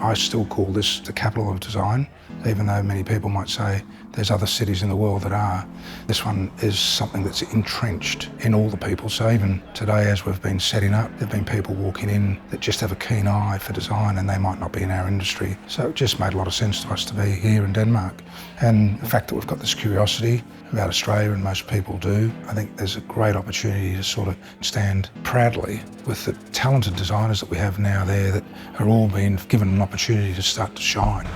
I still call this the capital of design, even though many people might say there's other cities in the world that are. This one is something that's entrenched in all the people. So even today, as we've been setting up, there've been people walking in that just have a keen eye for design, and they might not be in our industry. So it just made a lot of sense to us to be here in Denmark. And the fact that we've got this curiosity about Australia, and most people do, I think there's a great opportunity to sort of stand proudly with the talented designers that we have now there that are all being given an opportunity to start to shine.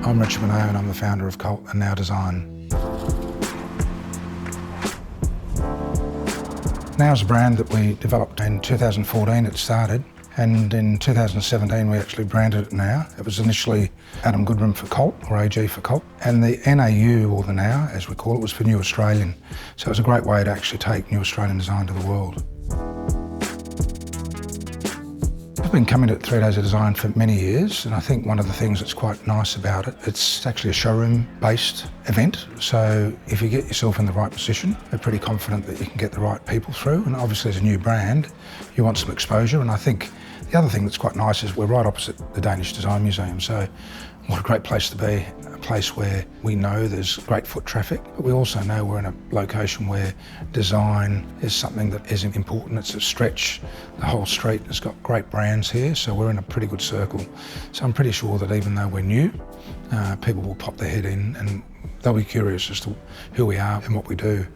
I'm Richard Munao and I'm the founder of CULT and NAU Design. NAU is a brand that we developed in 2014, it started, and in 2017 we actually branded it NAU. It was initially Adam Goodrum for CULT, or AG for CULT, and the NAU, or the NAU as we call it, was for New Australian. So it was a great way to actually take New Australian design to the world. I've been coming to 3 Days of Design for many years, and I think one of the things that's quite nice about it, it's actually a showroom-based event. So if you get yourself in the right position, we're pretty confident that you can get the right people through. And obviously as a new brand, you want some exposure. And I think the other thing that's quite nice is we're right opposite the Danish Design Museum. So what a great place to be, a place where we know there's great foot traffic, but we also know we're in a location where design is something that is important. It's a stretch. The whole street has got great brands here, so we're in a pretty good circle. So I'm pretty sure that even though we're new, people will pop their head in and they'll be curious as to who we are and what we do.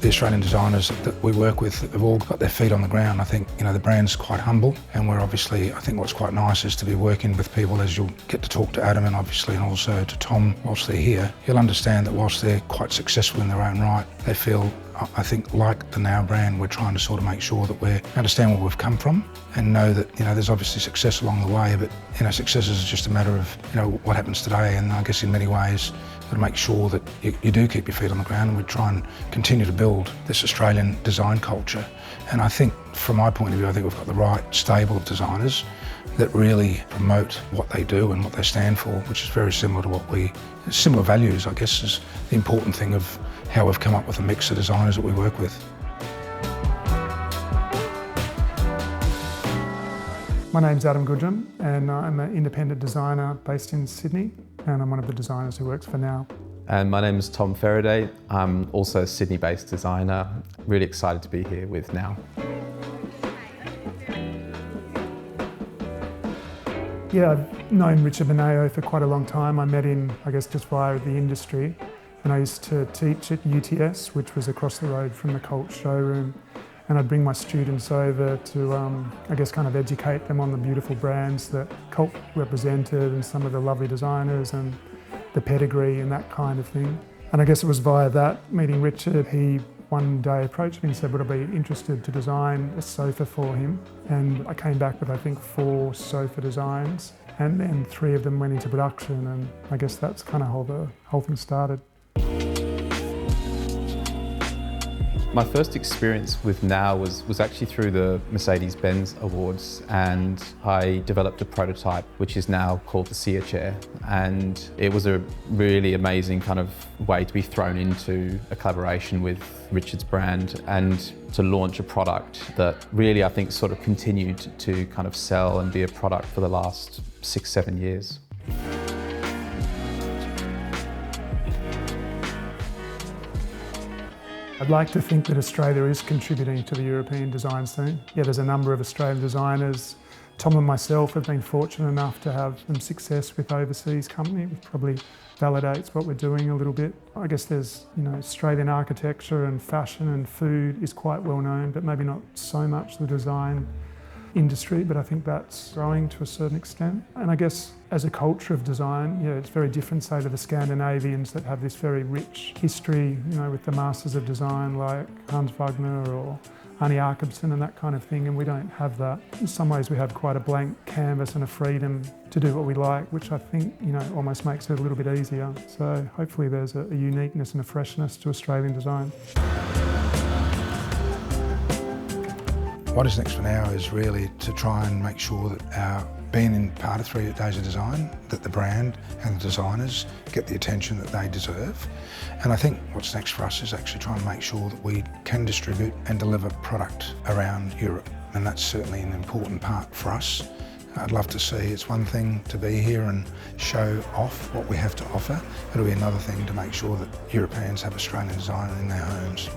The Australian designers that we work with have all got their feet on the ground. I think, the brand's quite humble, and we're obviously, I think what's quite nice is to be working with people, as you'll get to talk to Adam and obviously and also to Tom whilst they're here. You'll understand that whilst they're quite successful in their own right, they feel, I think, like the NAU brand, we're trying to sort of make sure that we understand where we've come from and know that, there's obviously success along the way, but, success is just a matter of, what happens today. And I guess in many ways, to make sure that you do keep your feet on the ground, and we try and continue to build this Australian design culture. And I think, from my point of view, I think we've got the right stable of designers that really promote what they do and what they stand for, which is very similar to similar values, I guess, is the important thing of how we've come up with a mix of designers that we work with. My name's Adam Goodrum, and I'm an independent designer based in Sydney, and I'm one of the designers who works for NAU. And my name is Tom Fereday. I'm also a Sydney-based designer. Really excited to be here with NAU. Yeah, I've known Richard Munao for quite a long time. I met him, I guess, just via the industry. And I used to teach at UTS, which was across the road from the CULT showroom. And I'd bring my students over to, I guess, kind of educate them on the beautiful brands that CULT represented and some of the lovely designers and the pedigree and that kind of thing. And I guess it was via that, meeting Richard, he one day approached me and said, would I be interested to design a sofa for him? And I came back with, I think, 4 sofa designs, and then 3 of them went into production, and I guess that's kind of how the whole thing started. My first experience with NAU was actually through the Mercedes-Benz Awards, and I developed a prototype which is now called the Sear Chair, and it was a really amazing kind of way to be thrown into a collaboration with Richard's brand and to launch a product that really, I think, sort of continued to kind of sell and be a product for the last 6-7 years. I'd like to think that Australia is contributing to the European design scene. Yeah, there's a number of Australian designers. Tom and myself have been fortunate enough to have some success with overseas company, which probably validates what we're doing a little bit. I guess there's, Australian architecture and fashion and food is quite well known, but maybe not so much the design industry, but I think that's growing to a certain extent. And I guess as a culture of design, it's very different, say, to the Scandinavians that have this very rich history, with the masters of design like Hans Wegner or Arne Jacobsen and that kind of thing, and we don't have that. In some ways we have quite a blank canvas and a freedom to do what we like, which I think, almost makes it a little bit easier. So hopefully there's a uniqueness and a freshness to Australian design. What is next for now is really to try and make sure that being in part of 3 Days of Design, that the brand and the designers get the attention that they deserve. And I think what's next for us is actually trying to make sure that we can distribute and deliver product around Europe. And that's certainly an important part for us. I'd love to see, it's one thing to be here and show off what we have to offer. It'll be another thing to make sure that Europeans have Australian design in their homes.